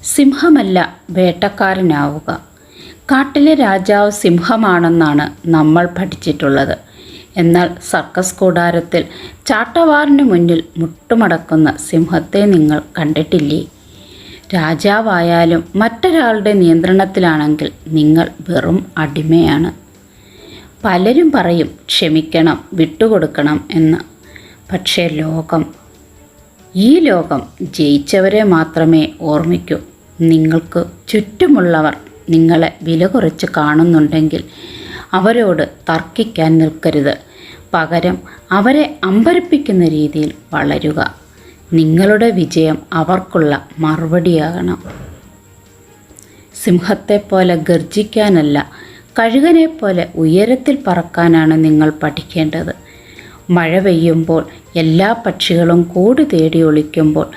സിംഹമല്ല വേട്ടക്കാരനാവുക. കാട്ടിലെ രാജാവ് സിംഹമാണെന്നാണ് നമ്മൾ പഠിച്ചിട്ടുള്ളത്. എന്നാൽ സർക്കസ് കൂടാരത്തിൽ ചാട്ടവാറിന് മുന്നിൽ മുട്ടുമടക്കുന്ന സിംഹത്തെ നിങ്ങൾ കണ്ടിട്ടില്ലേ? രാജാവായാലും മറ്റൊരാളുടെ നിയന്ത്രണത്തിലാണെങ്കിൽ നിങ്ങൾ വെറും അടിമയാണ്. പലരും പറയും ക്ഷമിക്കണം, വിട്ടുകൊടുക്കണം എന്ന്. പക്ഷേ ഈ ലോകം ജയിച്ചവരെ മാത്രമേ ഓർമ്മിക്കൂ. നിങ്ങൾക്ക് ചുറ്റുമുള്ളവർ നിങ്ങളെ വില കുറച്ച് കാണുന്നുണ്ടെങ്കിൽ അവരോട് തർക്കിക്കാൻ നിൽക്കരുത്. പകരം അവരെ അമ്പരപ്പിക്കുന്ന രീതിയിൽ വളരുക. നിങ്ങളുടെ വിജയം അവർക്കുള്ള മറുപടിയാകണം. സിംഹത്തെപ്പോലെ ഗർജിക്കാനല്ല, കഴുകനെപ്പോലെ ഉയരത്തിൽ പറക്കാനാണ് നിങ്ങൾ പഠിക്കേണ്ടത്. മഴ പെയ്യുമ്പോൾ എല്ലാ പക്ഷികളും കൂട് തേടി ഒളിക്കുമ്പോൾ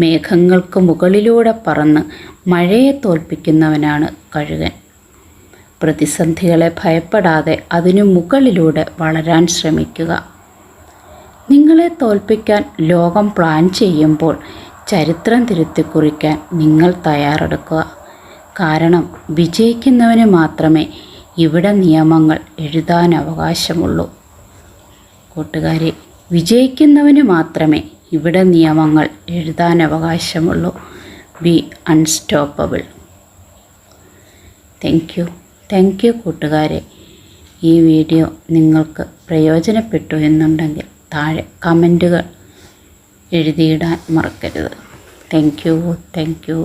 മേഘങ്ങൾക്ക് മുകളിലൂടെ പറന്ന് മഴയെ തോൽപ്പിക്കുന്നവനാണ് കഴുകൻ. പ്രതിസന്ധികളെ ഭയപ്പെടാതെ അതിനു മുകളിലൂടെ വളരാൻ ശ്രമിക്കുക. നിങ്ങളെ തോൽപ്പിക്കാൻ ലോകം പ്ലാൻ ചെയ്യുമ്പോൾ ചരിത്രം തിരുത്തി കുറിക്കാൻ നിങ്ങൾ തയ്യാറെടുക്കുക. കാരണം വിജയിക്കുന്നവന് മാത്രമേ ഇവിടെ നിയമങ്ങൾ എഴുതാൻ അവകാശമുള്ളൂ. കൂട്ടുകാരെ, വിജയിക്കുന്നവന് മാത്രമേ ഇവിടെ നിയമങ്ങൾ എഴുതാൻ അവകാശമുള്ളൂ. Be unstoppable. താങ്ക് യു കൂട്ടുകാരെ. ഈ വീഡിയോ നിങ്ങൾക്ക് പ്രയോജനപ്പെട്ടു എന്നുണ്ടെങ്കിൽ താഴെ കമൻറ്റുകൾ എഴുതിയിടാൻ മറക്കരുത്. Thank you.